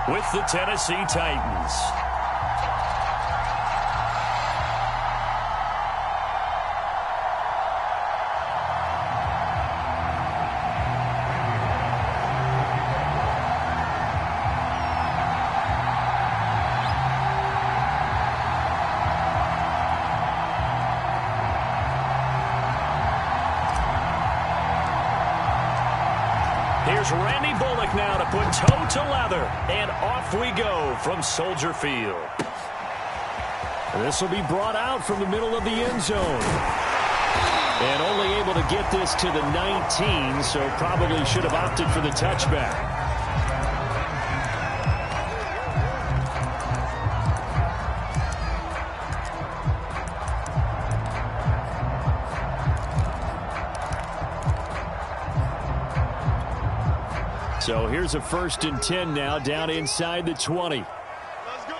with the Tennessee Titans. Here's Randy Bullock now to put toe to leather, and off we go from Soldier Field. This will be brought out from the middle of the end zone. And only able to get this to the 19, so probably should have opted for the touchback. So here's a 1st and 10 now, down inside the 20. Let's go.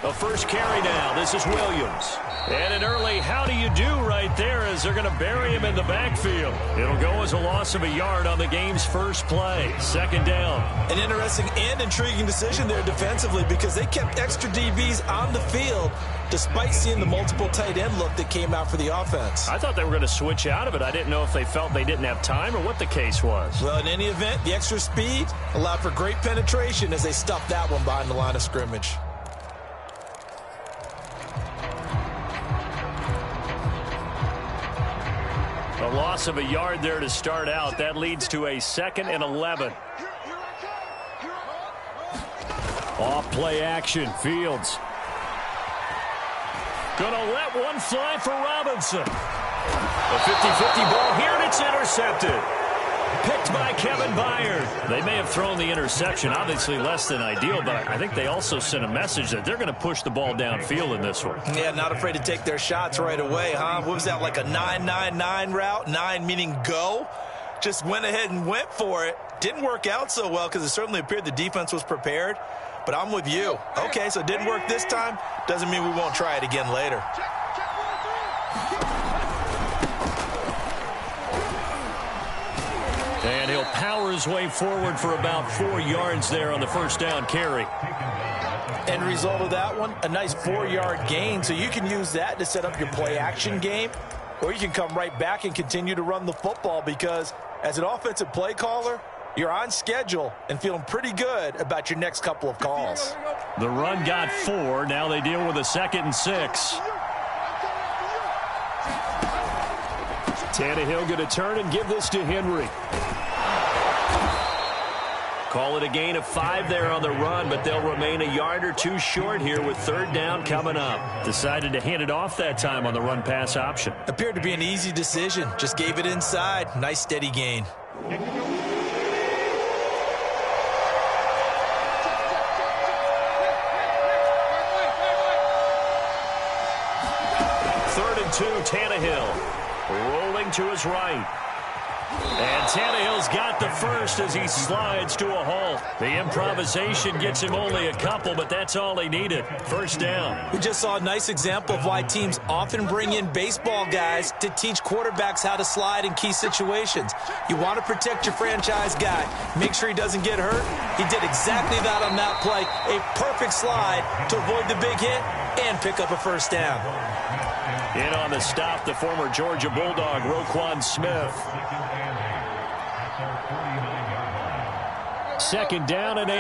A first carry now. This is Williams. And an early how do you do right there as they're going to bury him in the backfield. It'll go as a loss of a yard on the game's first play. 2nd down. An interesting and intriguing decision there defensively because they kept extra DBs on the field despite seeing the multiple tight end look that came out for the offense. I thought they were going to switch out of it. I didn't know if they felt they didn't have time or what the case was. Well, in any event, the extra speed allowed for great penetration as they stuffed that one behind the line of scrimmage. A loss of a yard there to start out. That leads to a 2nd and 11. Off play action. Fields. Gonna let one fly for Robinson. A 50-50 ball here, and it's intercepted. Picked by Kevin Byard. They may have thrown the interception, obviously less than ideal, but I think they also sent a message that they're going to push the ball downfield in this one. Yeah, not afraid to take their shots right away, huh? What was that, like a 9-9-9 route? 9 meaning go? Just went ahead and went for it. Didn't work out so well because it certainly appeared the defense was prepared. But I'm with you. Okay, so it didn't work this time. Doesn't mean we won't try it again later. And he'll power his way forward for about 4 yards there on the 1st down carry. End result of that one, a nice 4-yard gain. So you can use that to set up your play-action game, or you can come right back and continue to run the football because as an offensive play caller, you're on schedule and feeling pretty good about your next couple of calls. The run got 4. Now they deal with a 2nd and 6. Tannehill going to turn and give this to Henry. Call it a gain of 5 there on the run, but they'll remain a yard or 2 short here with 3rd down coming up. Decided to hand it off that time on the run-pass option. Appeared to be an easy decision. Just gave it inside. Nice steady gain. Third and 2, Tannehill rolling to his right. And Tannehill's got the first as he slides to a halt. The improvisation gets him only a couple, but that's all he needed. 1st down. We just saw a nice example of why teams often bring in baseball guys to teach quarterbacks how to slide in key situations. You want to protect your franchise guy. Make sure he doesn't get hurt. He did exactly that on that play. A perfect slide to avoid the big hit and pick up a 1st down. In on the stop, the former Georgia Bulldog, Roquan Smith. 2nd down and 8.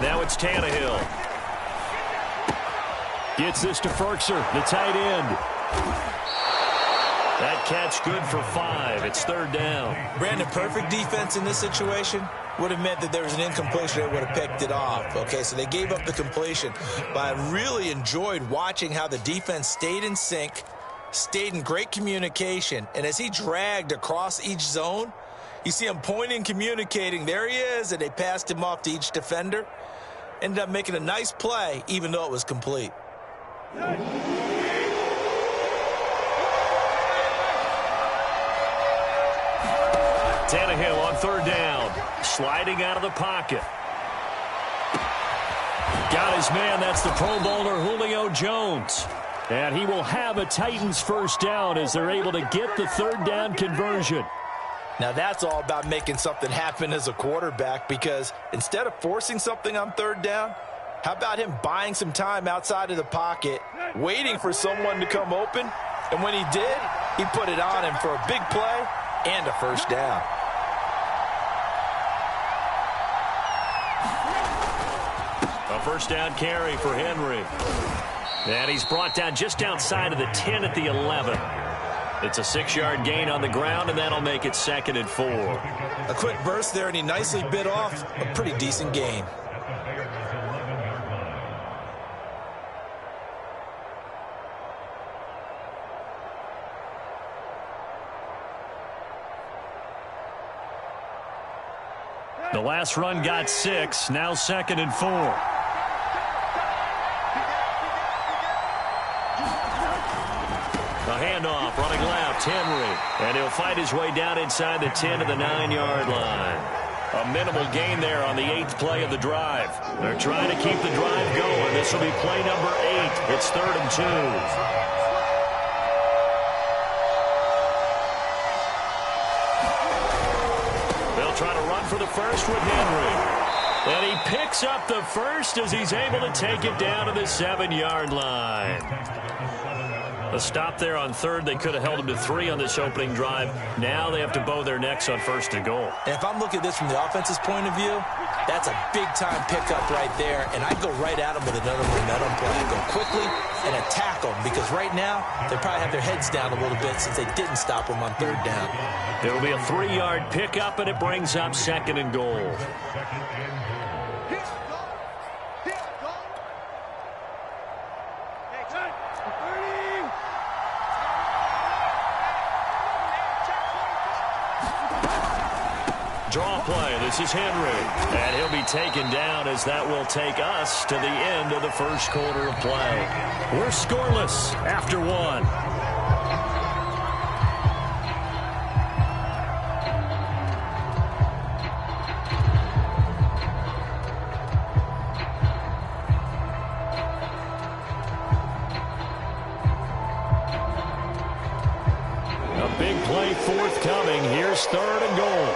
Now it's Tannehill. Gets this to Ferkser, the tight end. That catch good for 5. It's 3rd down. Brandon, perfect defense in this situation would have meant that there was an incompletion. They would have picked it off. Okay, so they gave up the completion. But I really enjoyed watching how the defense stayed in sync, stayed in great communication. And as he dragged across each zone, you see him pointing, communicating. There he is, and they passed him off to each defender. Ended up making a nice play, even though it was complete. Tannehill on 3rd down. Sliding out of the pocket. Got his man. That's the Pro Bowler Julio Jones. And he will have a Titans first down as they're able to get the third down conversion. Now that's all about making something happen as a quarterback, because instead of forcing something on third down, how about him buying some time outside of the pocket, waiting for someone to come open, and when he did, he put it on him for a big play and a first down. A first down carry for Henry. And he's brought down just outside of the 10 at the 11. It's a 6-yard gain on the ground, and that'll make it 2nd and 4. A quick burst there, and he nicely bit off a pretty decent gain. The last run got 6, now 2nd and 4. A handoff, running left, Henry. And he'll fight his way down inside the 10 to the 9-yard line. A minimal gain there on the 8th play of the drive. They're trying to keep the drive going. This will be play number 8. It's 3rd and 2. They'll try to run for the first with Henry. And he picks up the first as he's able to take it down to the 7-yard line. A stop there on 3rd. They could have held him to 3 on this opening drive. Now they have to bow their necks on 1st and goal. And if I'm looking at this from the offense's point of view, that's a big-time pickup right there. And I go right at him with another momentum play. I go quickly and attack them, because right now they probably have their heads down a little bit since they didn't stop him on 3rd down. It'll be a 3-yard pickup, and it brings up 2nd and goal. Draw play. This is Henry. And he'll be taken down as that will take us to the end of the first quarter of play. We're scoreless after 1. A big play forthcoming. Here's 3rd and goal.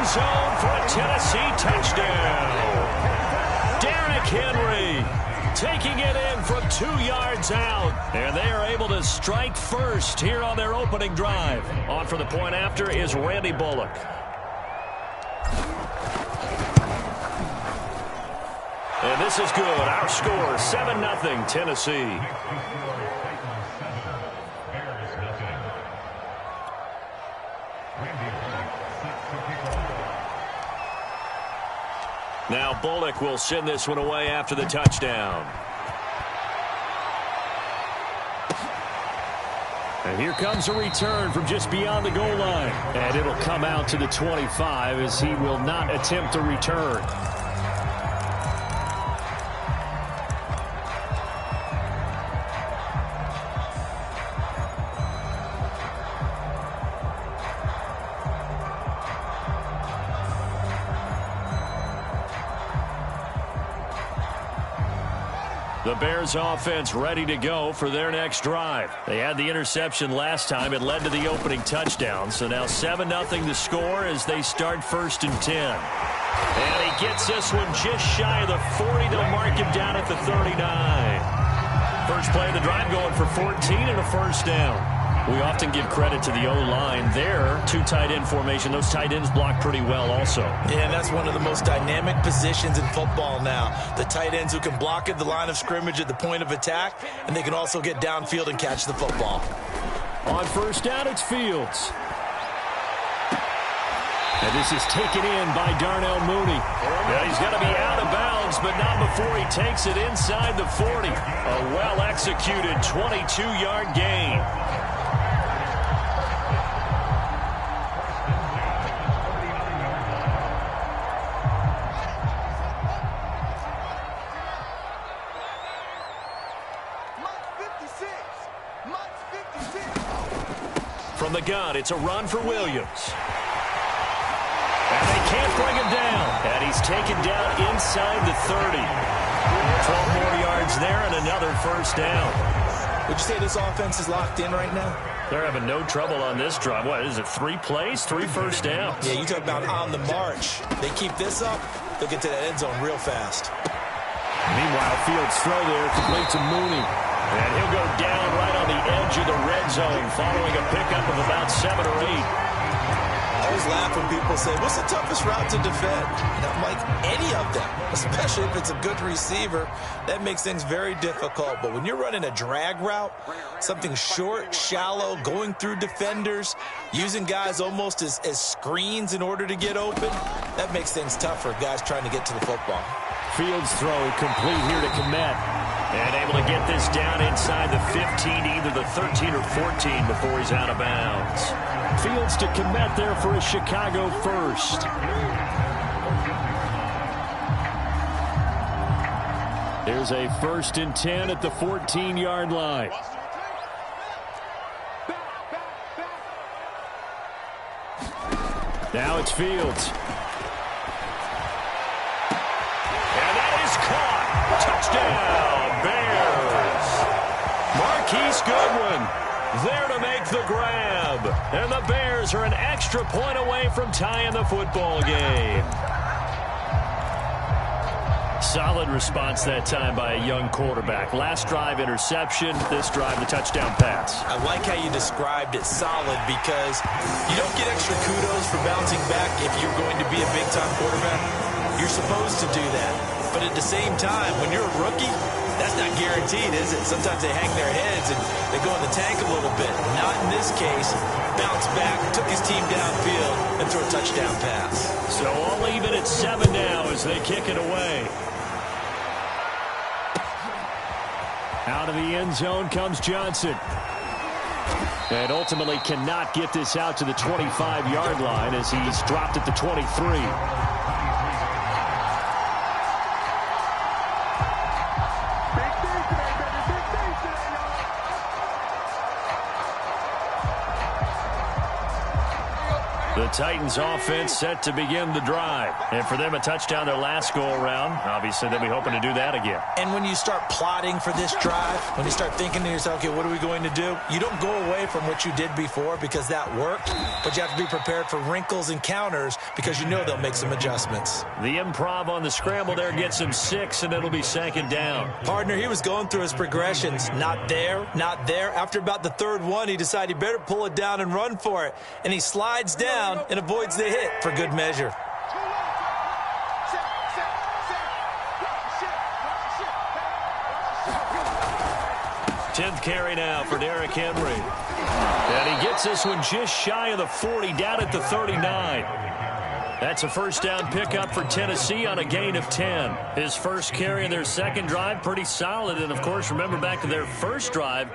Zone for a Tennessee touchdown. Derrick Henry taking it in from 2 yards out. And they are able to strike first here on their opening drive. On for the point after is Randy Bullock. And this is good. Our score, 7-0 Tennessee. Now Bullock will send this one away after the touchdown. And here comes a return from just beyond the goal line. And it'll come out to the 25 as he will not attempt to return. The Bears offense ready to go for their next drive. They had the interception last time. It led to the opening touchdown. So now 7-0 the score as they start 1st and 10. And he gets this one just shy of the 40. They'll mark him down at the 39. First play of the drive going for 14 and a first down. We often give credit to the O-line there. 2 tight end formation. Those tight ends block pretty well also. Yeah, and that's one of the most dynamic positions in football now. The tight ends who can block at the line of scrimmage at the point of attack, and they can also get downfield and catch the football. On first down, it's Fields. And this is taken in by Darnell Mooney. Yeah, he's got to be out of bounds, but not before he takes it inside the 40. A well-executed 22-yard gain. From the gun, it's a run for Williams. And they can't bring him down. And he's taken down inside the 30. 12 more yards there and another first down. Would you say this offense is locked in right now? They're having no trouble on this drive. What is it, 3 plays, 3 first downs? Yeah, you talk about on the march. They keep this up, they'll get to that end zone real fast. Meanwhile, Fields' throw there complete to Mooney. And he'll go down right on the edge of the red zone following a pickup of about 7 or 8. I always laugh when people say, what's the toughest route to defend? And I'm like, any of them, especially if it's a good receiver. That makes things very difficult. But when you're running a drag route, something short, shallow, going through defenders, using guys almost as screens in order to get open, that makes things tough for guys trying to get to the football. Fields' throw complete here to Kmet. And able to get this down inside the 15, either the 13 or 14 before he's out of bounds. Fields to Kmet there for a Chicago first. There's a 1st and 10 at the 14-yard line. Now it's Fields. And that is caught. Touchdown, Bears. Marquise Goodwin there to make the grab. And the Bears are an extra point away from tying the football game. Solid response that time by a young quarterback. Last drive, interception. This drive, the touchdown pass. I like how you described it, solid, because you don't get extra kudos for bouncing back if you're going to be a big-time quarterback. You're supposed to do that. But at the same time, when you're a rookie, that's not guaranteed, is it? Sometimes they hang their heads and they go in the tank a little bit. Not in this case. Bounce back, took his team downfield, and threw a touchdown pass. So all even at 7 now as they kick it away. Out of the end zone comes Johnson. And ultimately cannot get this out to the 25-yard line as he's dropped at the 23. The Titans offense set to begin the drive. And for them, a touchdown their last go-around. Obviously, they'll be hoping to do that again. And when you start plotting for this drive, when you start thinking to yourself, okay, what are we going to do? You don't go away from what you did before because that worked, but you have to be prepared for wrinkles and counters because you know they'll make some adjustments. The improv on the scramble there gets him 6, and it'll be 2nd down. Partner, he was going through his progressions. Not there, not there. After about the 3rd one, he decided he better pull it down and run for it. And he slides down and avoids the hit for good measure. Tenth carry now for Derrick Henry. And he gets this one just shy of the 40, down at the 39. That's a first down pickup for Tennessee on a gain of 10. His first carry in their second drive, pretty solid. And, of course, remember back to their first drive,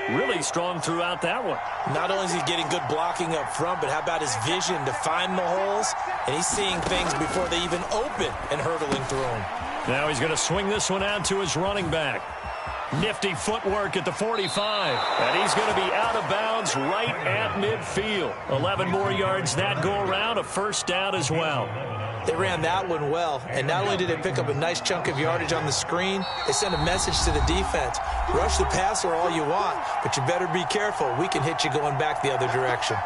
really strong throughout that one. Not only is he getting good blocking up front, but how about his vision to find the holes? And he's seeing things before they even open and hurtling through them. Now he's going to swing this one out to his running back. Nifty footwork at the 45. And he's going to be out of bounds right at midfield. 11 more yards that go around, a first down as well. They ran that one well, and not only did they pick up a nice chunk of yardage on the screen, they sent a message to the defense. Rush the passer all you want, but you better be careful. We can hit you going back the other direction.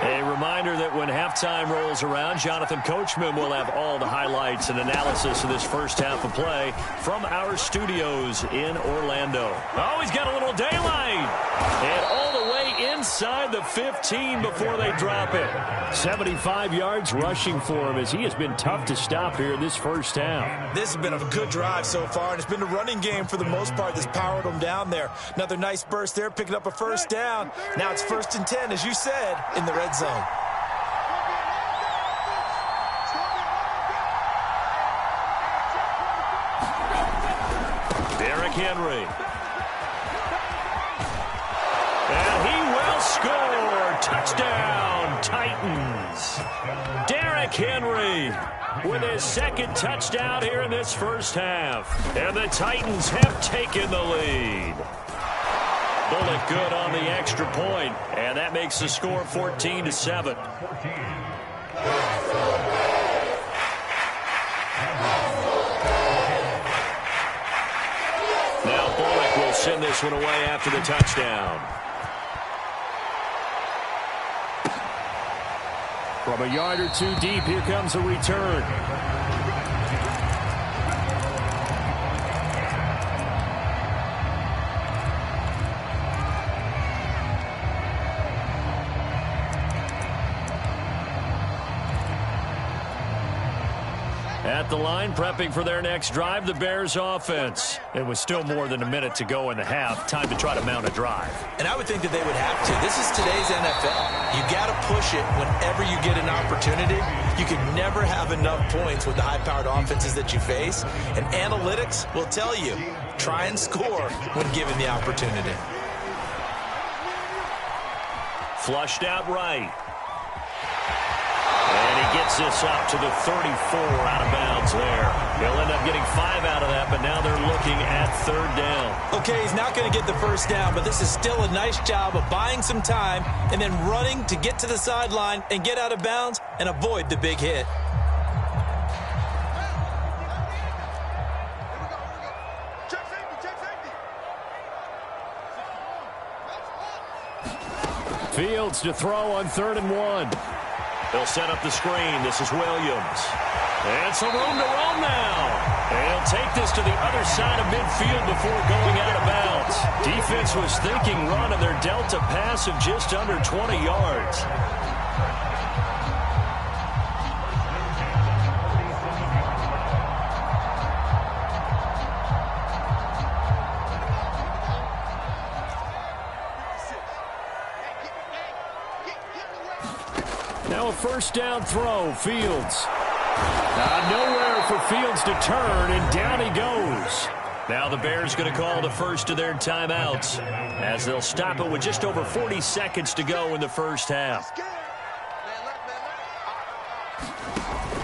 A reminder that when halftime rolls around, Jonathan Coachman will have all the highlights and analysis of this first half of play from our studios in Orlando. Oh, he's got a little daylight. And all the way inside the 15 before they drop it. 75 yards rushing for him as he has been tough to stop here in this first half. This has been a good drive so far, and it's been a running game for the most part that's powered them down there. Another nice burst there, picking up a first down. Now it's 1st and 10, as you said, in the red zone. Derrick Henry. And he will score. Touchdown, Titans. Derrick Henry with his second touchdown here in this first half. And the Titans have taken the lead. Bullock good on the extra point, and that makes the score 14-7. Now Bullock will send this one away after the touchdown. From a yard or two deep, here comes a return. At the line, prepping for their next drive, the Bears offense. It was still more than a minute to go in the half. Time to try to mount a drive. And I would think that they would have to. This is today's NFL. You got to push it whenever you get an opportunity. You can never have enough points with the high-powered offenses that you face. And analytics will tell you, try and score when given the opportunity. Flushed out right. And he gets this up to the 34 out of bounds there. He'll end up getting 5 out of that, but now they're looking at third down. Okay, he's not going to get the first down, but this is still a nice job of buying some time and then running to get to the sideline and get out of bounds and avoid the big hit. Fields to throw on 3rd and 1. They'll set up the screen. This is Williams. And some room to roam now. And he'll take this to the other side of midfield before going out of bounds. Defense was thinking run, and they're dealt a pass of just under 20 yards. Now a first down throw, Fields. Nowhere for Fields to turn, and down he goes. Now the Bears going to call the first of their timeouts as they'll stop it with just over 40 seconds to go in the first half.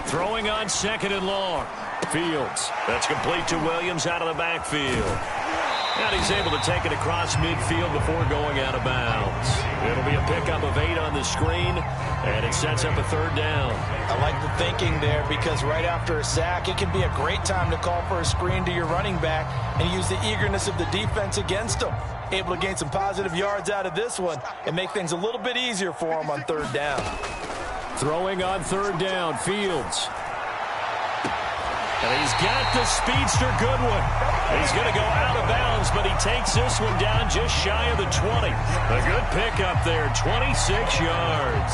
Throwing on 2nd and long. Fields. That's complete to Williams out of the backfield. And he's able to take it across midfield before going out of bounds. It'll be a pickup of 8 on the screen, and it sets up a 3rd down. I like the thinking there because right after a sack, it can be a great time to call for a screen to your running back and use the eagerness of the defense against them. Able to gain some positive yards out of this one and make things a little bit easier for him on 3rd down. Throwing on 3rd down, Fields. And he's got the speedster Goodwin. He's going to go out of bounds, but he takes this one down just shy of the 20. A good pickup there, 26 yards.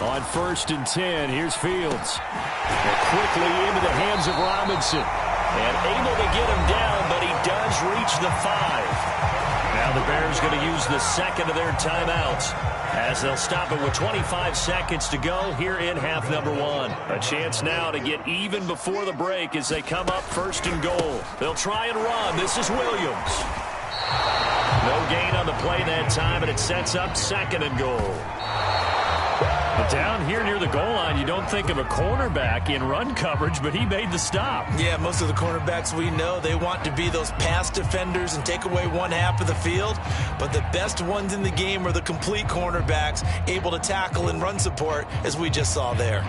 On 1st and 10, here's Fields. And quickly into the hands of Robinson. And able to get him down, but he does reach the 5. Now the Bears going to use the 2nd of their timeouts as they'll stop it with 25 seconds to go here in half number 1. A chance now to get even before the break as they come up 1st and goal. They'll try and run. This is Williams. No gain on the play that time, and it sets up 2nd and goal. But down here near the goal line, you don't think of a cornerback in run coverage, but he made the stop. Yeah, most of the cornerbacks we know, they want to be those pass defenders and take away one half of the field. But the best ones in the game are the complete cornerbacks, able to tackle and run support, as we just saw there.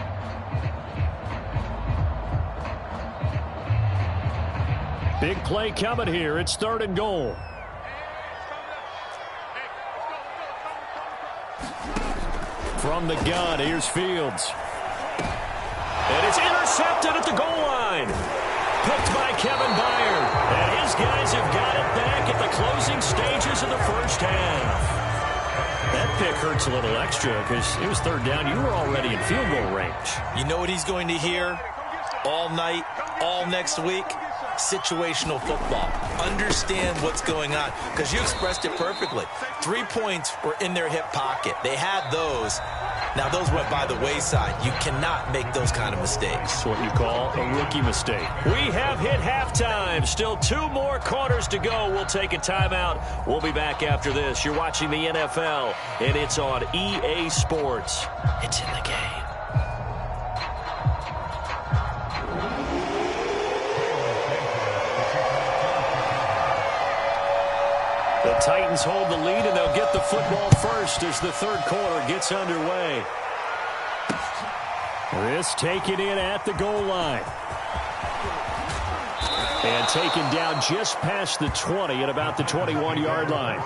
Big play coming here. It's 3rd and goal. From the gun, here's Fields. And it's intercepted at the goal line. Picked by Kevin Byard. And his guys have got it back at the closing stages of the first half. That pick hurts a little extra because it was 3rd down. You were already in field goal range. You know what he's going to hear all night, all next week? Situational football. Understand what's going on, because you expressed it perfectly. 3 points were in their hip pocket. They had those. Now, those went by the wayside. You cannot make those kind of mistakes. That's what you call a rookie mistake. We have hit halftime. Still 2 more quarters to go. We'll take a timeout. We'll be back after this. You're watching the NFL, and it's on EA Sports. It's in the game. The Titans hold the lead, and they'll get the football first as the third quarter gets underway. This taken in at the goal line. And taken down just past the 20 at about the 21-yard line.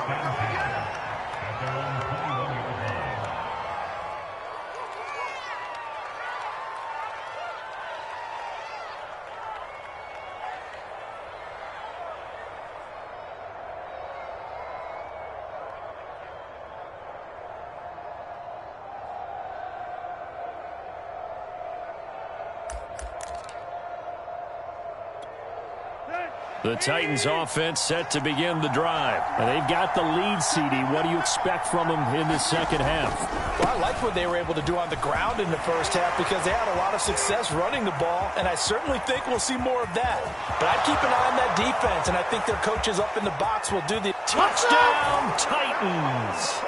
The Titans offense set to begin the drive. And they've got the lead, CD. What do you expect from them in the second half? Well, I like what they were able to do on the ground in the first half because they had a lot of success running the ball, and I certainly think we'll see more of that. But I'd keep an eye on that defense, and I think their coaches up in the box will do the touchdown Titans.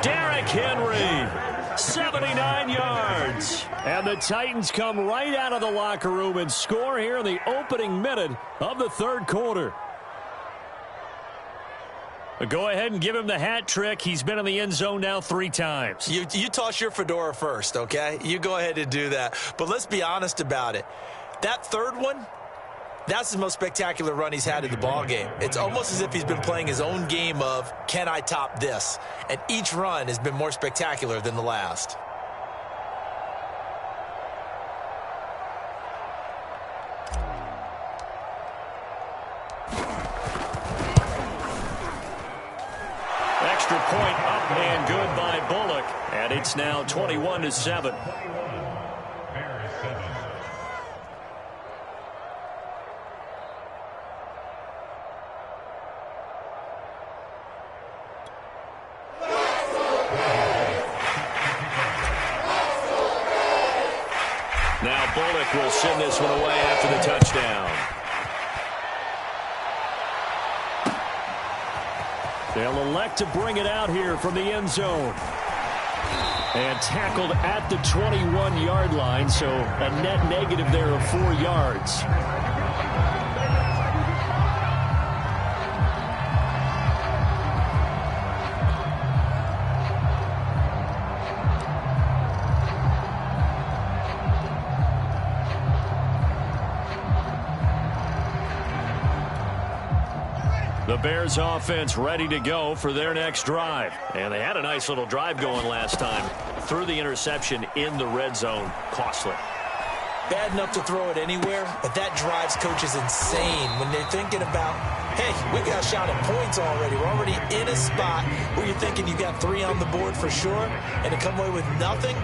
Derrick Henry, 79 yards. And the Titans come right out of the locker room and score here in the opening minute of the third quarter. Go ahead and give him the hat trick. He's been in the end zone now 3 times. You toss your fedora first, okay? You go ahead and do that. But let's be honest about it. That third one, that's the most spectacular run he's had in the ballgame. It's almost as if he's been playing his own game of, can I top this? And each run has been more spectacular than the last. Extra point up and good by Bullock. And it's now 21-7. Now Bullock will send this one away after the touchdown. They'll elect to bring it out here from the end zone. And tackled at the 21-yard line, so a net negative there of 4 yards. The Bears offense ready to go for their next drive. And they had a nice little drive going last time. Threw the interception in the red zone. Costly. Bad enough to throw it anywhere, but that drives coaches insane when they're thinking about, hey, we got a shot at points already. We're already in a spot where you're thinking you got 3 on the board for sure, and to come away with nothing,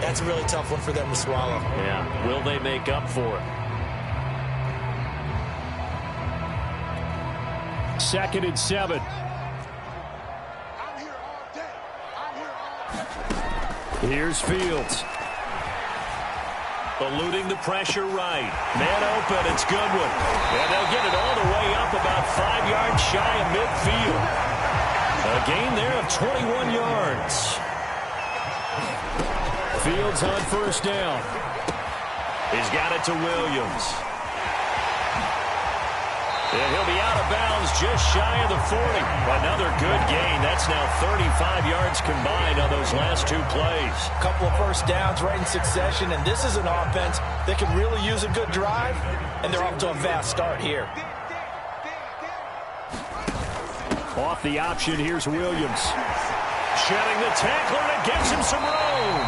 that's a really tough one for them to swallow. Yeah, will they make up for it? 2nd and 7. Here's Fields. Eluding the pressure right. Man open, it's Goodwin. And they'll get it all the way up about 5 yards shy of midfield. A gain there of 21 yards. Fields on first down. He's got it to Williams. And he'll be out of bounds just shy of the 40. Another good gain. That's now 35 yards combined on those last 2 plays. A couple of first downs right in succession, and this is an offense that can really use a good drive, and they're off to a fast start here. Off the option, here's Williams. Shedding the tackler, and it gives him some room.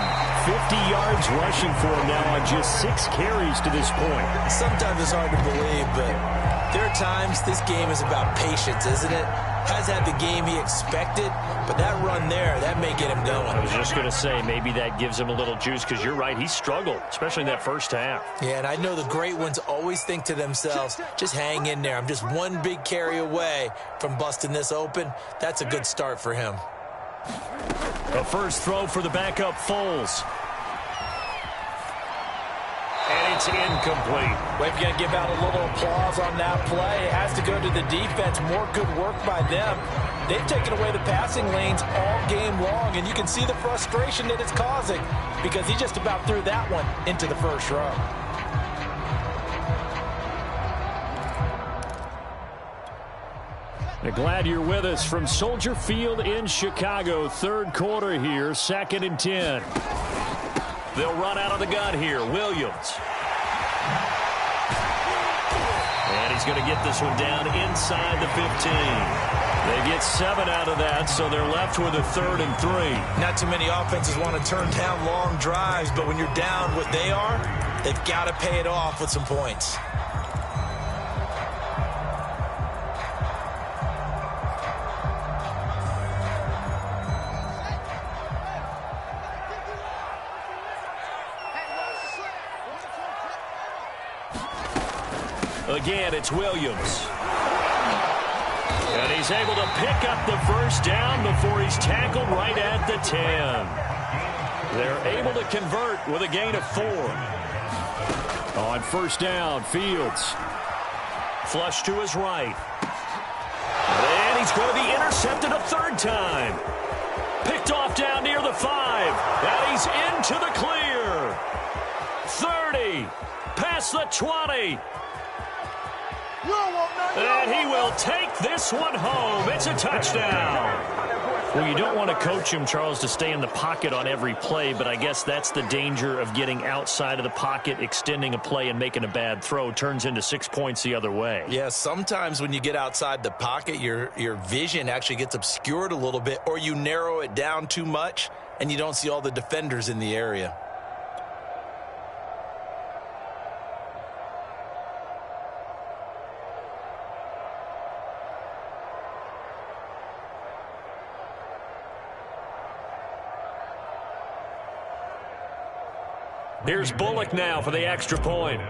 50 yards rushing for him now on just 6 carries to this point. Sometimes it's hard to believe, but there are times this game is about patience, isn't it? Has had the game he expected, but that run there, that may get him going. I was just going to say, maybe that gives him a little juice, because you're right, he struggled, especially in that first half. Yeah, and I know the great ones always think to themselves, just hang in there. I'm just one big carry away from busting this open. That's a good start for him. A first throw for the backup Foles. And it's incomplete. We're going to give out a little applause on that play. It has to go to the defense. More good work by them. They've taken away the passing lanes all game long, and you can see the frustration that it's causing because he just about threw that one into the first row. Glad you're with us from Soldier Field in Chicago. Third quarter here, 2nd and 10. They'll run out of the gun here. Williams. And he's going to get this one down inside the 15. They get 7 out of that, so they're left with a 3rd and 3. Not too many offenses want to turn down long drives, but when you're down what they are, they've got to pay it off with some points. Again, it's Williams. And he's able to pick up the first down before he's tackled right at the 10. They're able to convert with a gain of 4. On first down, Fields. Flush to his right. And he's going to be intercepted a 3rd time. Picked off down near the 5. And he's into the clear. 30. Past the 20. And he will take this one home. It's a touchdown. Well, you don't want to coach him, Charles, to stay in the pocket on every play, but I guess that's the danger of getting outside of the pocket, extending a play, and making a bad throw. Turns into 6 points the other way. Yeah, sometimes when you get outside the pocket, your vision actually gets obscured a little bit, or you narrow it down too much, and you don't see all the defenders in the area. Here's Bullock now for the extra point.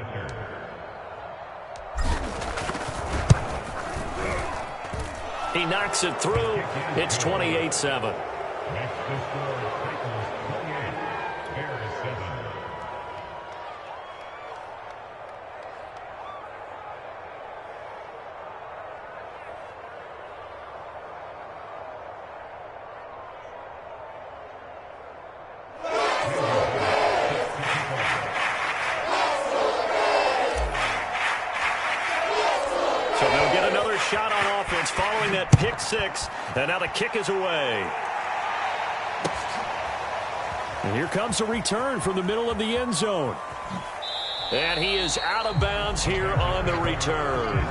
He knocks it through. It's 28-7. Shot on offense following that pick 6, and now the kick is away. And here comes a return from the middle of the end zone. And he is out of bounds here on the return.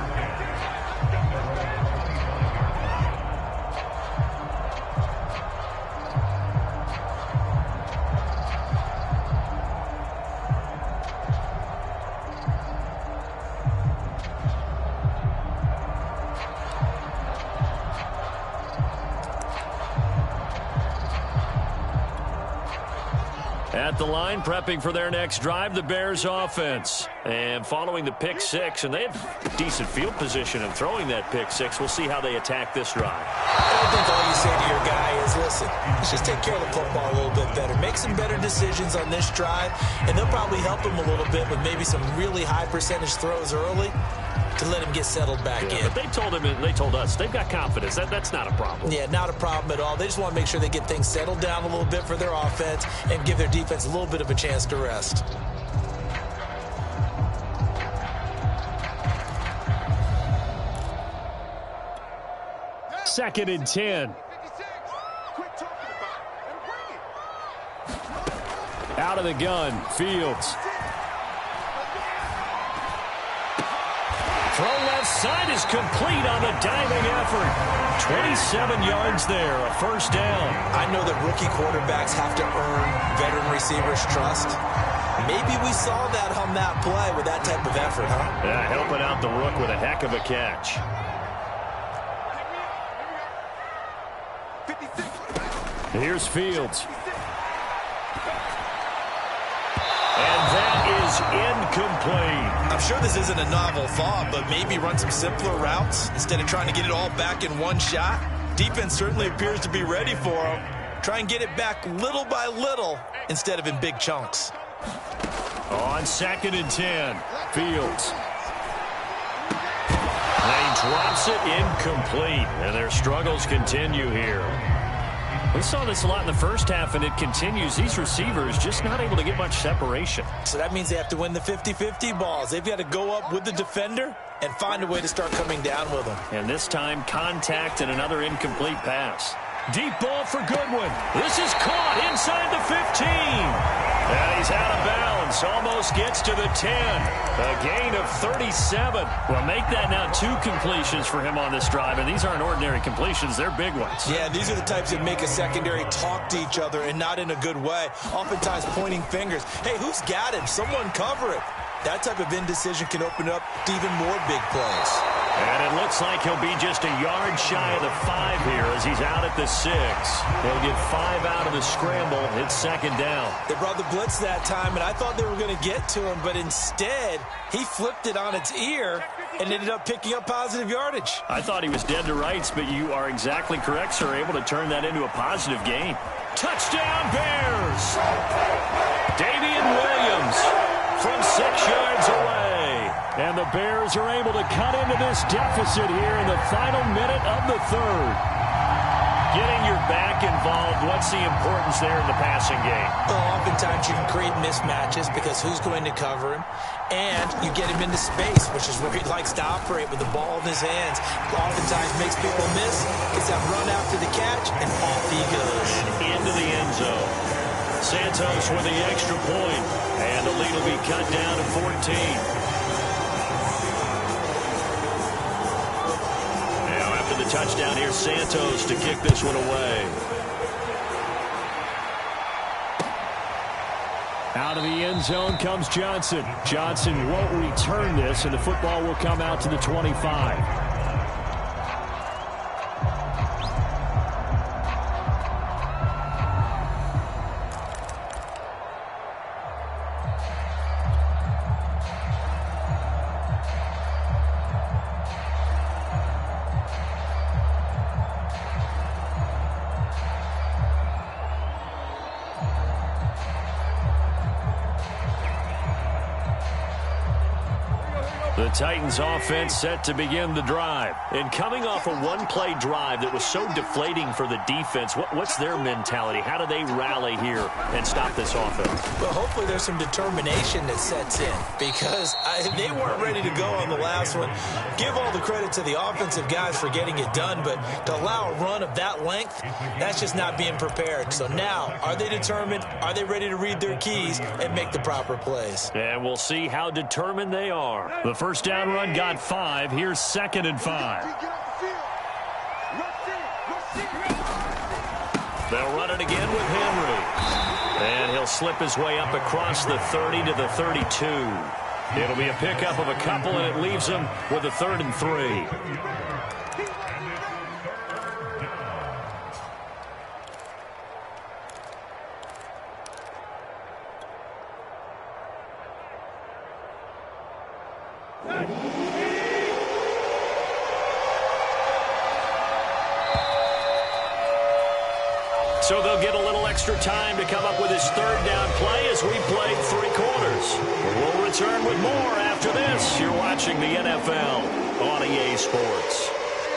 At the line, prepping for their next drive, the Bears offense. And following the pick 6, and they have decent field position in throwing that pick 6. We'll see how they attack this drive. I think all you say to your guy is, listen, let's just take care of the football a little bit better. Make some better decisions on this drive, and they'll probably help him a little bit with maybe some really high percentage throws early to let him get settled back in. But they told him, and they told us, they've got confidence. That's not a problem. Yeah, not a problem at all. They just want to make sure they get things settled down a little bit for their offense and give their defense a little bit of a chance to rest. Second and 10. Out of the gun, Fields. Throw left side is complete on the diving effort. 27 yards there, a first down. I know that rookie quarterbacks have to earn veteran receivers' trust. Maybe we saw that on that play with that type of effort, huh? Yeah, helping out the rook with a heck of a catch. Here's Fields. And that is incomplete. I'm sure this isn't a novel thought, but maybe run some simpler routes instead of trying to get it all back in one shot. Defense certainly appears to be ready for him. Try and get it back little by little instead of in big chunks. On 2nd and 10, Fields. He drops it incomplete, and their struggles continue here. We saw this a lot in the first half, and it continues. These receivers just not able to get much separation. So that means they have to win the 50-50 balls. They've got to go up with the defender and find a way to start coming down with them. And this time, contact and another incomplete pass. Deep ball for Goodwin. This is caught inside the 15. And he's out of bounds. Almost gets to the 10. A gain of 37. Well, make that now 2 completions for him on this drive. And these aren't ordinary completions. They're big ones. Yeah, these are the types that make a secondary talk to each other and not in a good way. Oftentimes pointing fingers. Hey, who's got him? Someone cover it. That type of indecision can open up to even more big plays. And it looks like he'll be just a yard shy of the 5 here as he's out at the 6. He'll get 5 out of the scramble. It's 2nd down. They brought the blitz that time, and I thought they were going to get to him, but instead he flipped it on its ear and ended up picking up positive yardage. I thought he was dead to rights, but you are exactly correct, sir. Able to turn that into a positive gain. Touchdown, Bears! Damian Williams from 6 yards away. And the Bears are able to cut into this deficit here in the final minute of the 3rd. Getting your back involved, what's the importance there in the passing game? Well, oftentimes you can create mismatches because who's going to cover him? And you get him into space, which is where he likes to operate with the ball in his hands. Oftentimes makes people miss, gets that run after the catch, and off he goes. And into the end zone. Santos with the extra point, and the lead will be cut down to 14. The touchdown here, Santos to kick this one away. Out of the end zone comes Johnson. Johnson won't return this, and the football will come out to the 25. The Titans offense set to begin the drive. And coming off a one-play drive that was so deflating for the defense, what's their mentality? How do they rally here and stop this offense? Well, hopefully there's some determination that sets in because they weren't ready to go on the last one. Give all the credit to the offensive guys for getting it done, but to allow a run of that length, that's just not being prepared. So now, are they determined? Are they ready to read their keys and make the proper plays? And we'll see how determined they are. The first down run got 5. Here's 2nd and 5. They'll run it again with Henry. And he'll slip his way up across the 30 to the 32. It'll be a pickup of a couple, and it leaves him with a 3rd and 3. So they'll get a little extra time to come up with his 3rd down play as we played 3 quarters. We'll return with more after this. You're watching the NFL on EA Sports.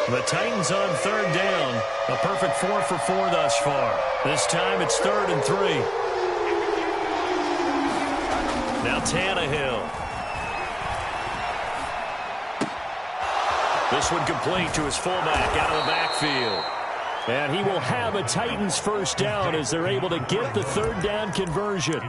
The Titans on 3rd down. A perfect 4 for 4 thus far. This time it's 3rd and 3. Now Tannehill. This one complete to his fullback out of the backfield. And he will have a Titans first down as they're able to get the 3rd down conversion.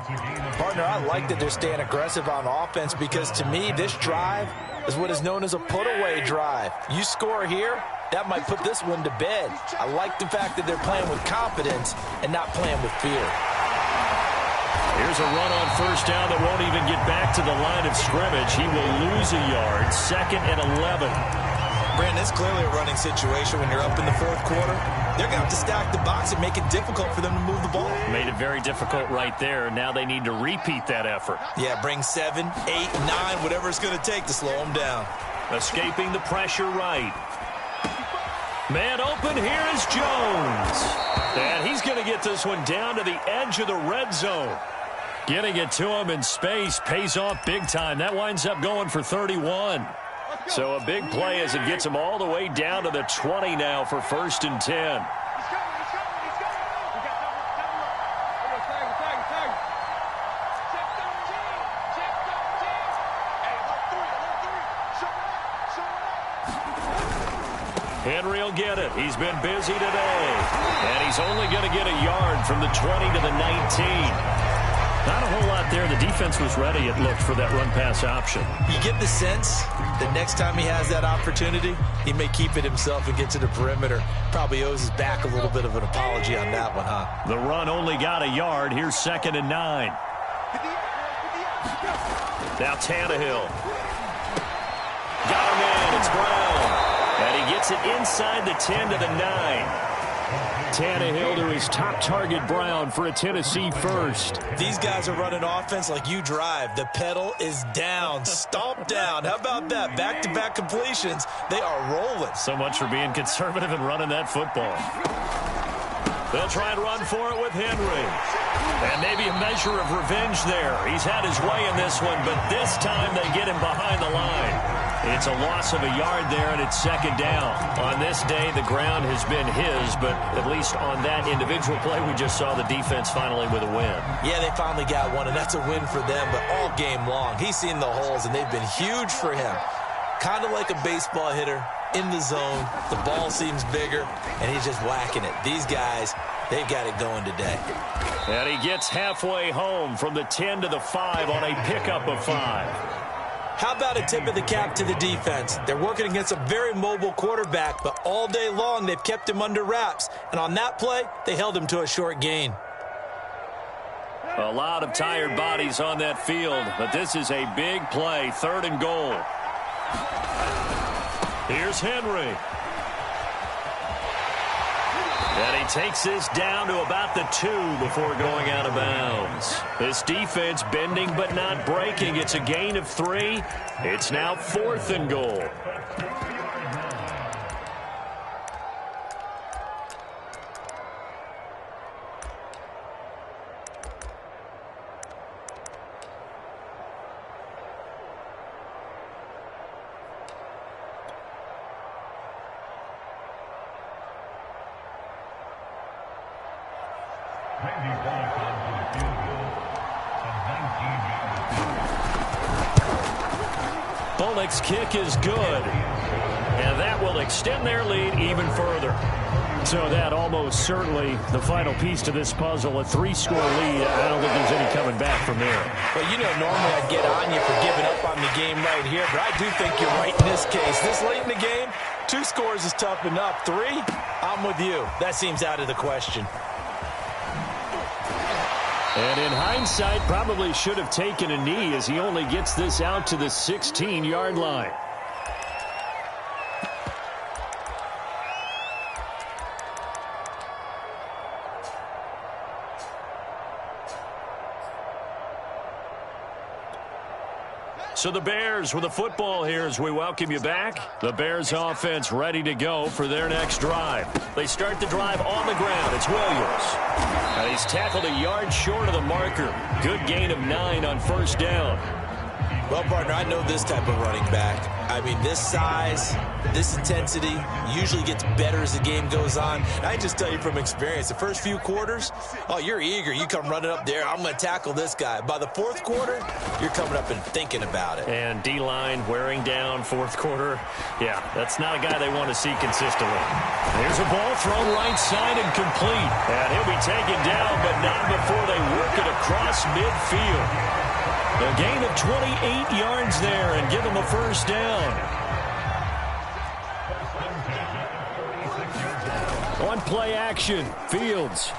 Partner, I like that they're staying aggressive on offense because to me, this drive is what is known as a put-away drive. You score here, that might put this one to bed. I like the fact that they're playing with confidence and not playing with fear. Here's a run on first down that won't even get back to the line of scrimmage. He will lose a yard. 2nd and 11. Brandon, it's clearly a running situation when you're up in the 4th quarter. They're going to have to stack the box and make it difficult for them to move the ball. Made it very difficult right there. Now they need to repeat that effort. Yeah, bring 7, 8, 9, whatever it's going to take to slow them down. Escaping the pressure right. Man open, here is Jones. And he's going to get this one down to the edge of the red zone. Getting it to him in space pays off big time. That winds up going for 31. So a big play as it gets him all the way down to the 20 now for 1st and 10. Henry will get it. He's been busy today. And he's only going to get a yard from the 20 to the 19. Not a whole lot there. The defense was ready, it looked, for that run-pass option. You get the sense that next time he has that opportunity, he may keep it himself and get to the perimeter. Probably owes his back a little bit of an apology on that one, huh? The run only got a yard. Here's 2nd and 9. Now Tannehill. Got him in. It's Brown. And he gets it inside the 10 to the 9. Tannehill to his top target, Brown, for a Tennessee first. These guys are running offense like you drive. The pedal is down, stomp down. How about that? Back-to-back completions. They are rolling. So much for being conservative and running that football. They'll try and run for it with Henry. And maybe a measure of revenge there. He's had his way in this one, but this time they get him behind the line. It's a loss of a yard there, and it's 2nd down. On this day, the ground has been his, but at least on that individual play, we just saw the defense finally with a win. Yeah, they finally got one, and that's a win for them, but all game long, he's seen the holes, and they've been huge for him. Kind of like a baseball hitter in the zone. The ball seems bigger, and he's just whacking it. These guys, they've got it going today. And he gets halfway home from the 10 to the 5 on a pickup of 5. How about a tip of the cap to the defense? They're working against a very mobile quarterback, but all day long they've kept him under wraps. And on that play, they held him to a short gain. A lot of tired bodies on that field, but this is a big play, 3rd and goal. Here's Henry. And he takes this down to about the 2 before going out of bounds. This defense bending but not breaking. It's a gain of 3. It's now 4th and goal. Bullock's kick is good, and that will extend their lead even further. So that almost certainly the final piece to this puzzle, a 3-score lead. I don't think there's any coming back from there. Well, you know, normally I'd get on you for giving up on the game right here, but I do think you're right in this case. This late in the game, 2 scores is tough enough. 3, I'm with you. That seems out of the question. And in hindsight, probably should have taken a knee as he only gets this out to the 16-yard line. So the Bears with the football here as we welcome you back. The Bears offense ready to go for their next drive. They start the drive on the ground. It's Williams. And he's tackled a yard short of the marker. Good gain of 9 on 1st down. Well, partner, I know this type of running back. I mean, this size, this intensity usually gets better as the game goes on. And I just tell you from experience, the first few quarters, oh, you're eager. You come running up there, I'm going to tackle this guy. By the 4th quarter, you're coming up and thinking about it. And D-line wearing down 4th quarter. Yeah, that's not a guy they want to see consistently. There's a ball thrown right side and complete. And he'll be taken down, but not before they work it across midfield. A gain of 28 yards there and give him a 1st down. On play action, Fields.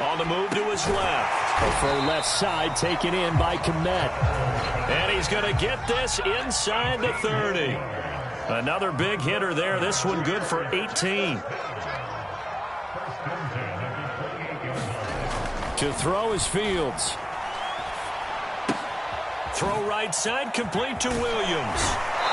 On the move to his left. A throw left side taken in by Kmet. And he's going to get this inside the 30. Another big hitter there. This one good for 18. To throw is Fields. Throw right side, complete to Williams.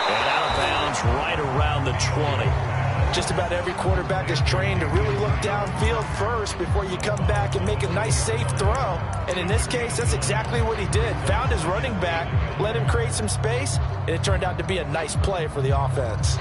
And out of bounds right around the 20. Just about every quarterback is trained to really look downfield first before you come back and make a nice, safe throw. And in this case, that's exactly what he did. Found his running back, let him create some space, and it turned out to be a nice play for the offense.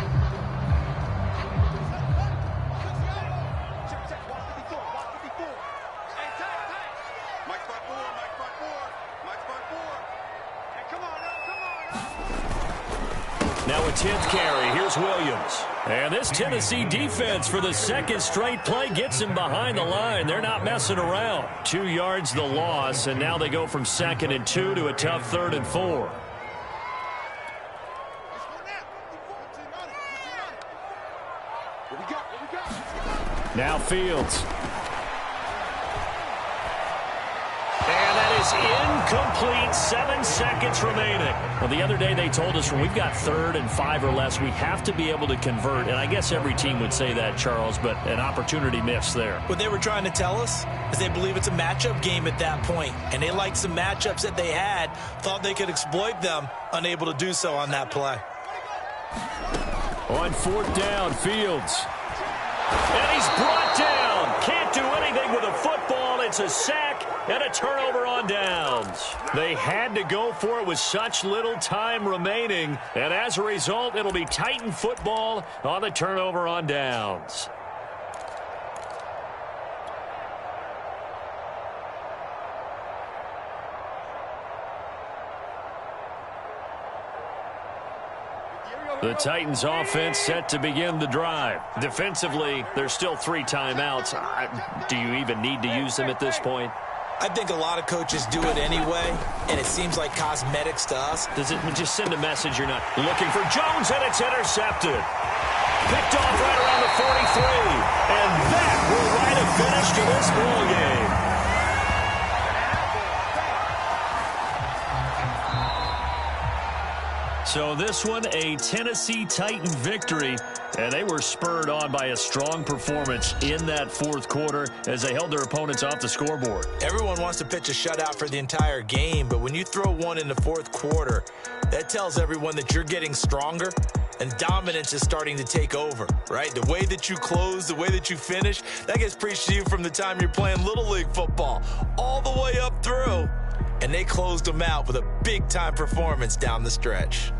Now a 10th carry. Here's Williams. And this Tennessee defense for the second straight play gets him behind the line. They're not messing around. 2 yards the loss, and now they go from 2nd and 2 to a tough 3rd and 4. Now Fields. And that is incomplete. 7 seconds remaining. Well, the other day they told us when we've got 3rd and 5 or less, we have to be able to convert. And I guess every team would say that, Charles, but an opportunity missed there. What they were trying to tell us is they believe it's a matchup game at that point. And they liked some matchups that they had, thought they could exploit them, unable to do so on that play. On 4th down, Fields. And he's brought down. Can't do anything with a football. It's a sack and a turnover on downs. They had to go for it with such little time remaining. And as a result, it'll be Titan football on the turnover on downs. The Titans offense set to begin the drive. Defensively, there's still 3 timeouts. Do you even need to use them at this point? I think a lot of coaches do it anyway, and it seems like cosmetics to us. Does it just send a message you're not looking for Jones, and it's intercepted? Picked off right around the 43. And that will write a finish to this ball game. So this one, a Tennessee Titan victory, and they were spurred on by a strong performance in that 4th quarter as they held their opponents off the scoreboard. Everyone wants to pitch a shutout for the entire game, but when you throw one in the 4th quarter, that tells everyone that you're getting stronger and dominance is starting to take over, right? The way that you close, the way that you finish, that gets preached to you from the time you're playing Little League football all the way up through, and they closed them out with a big-time performance down the stretch.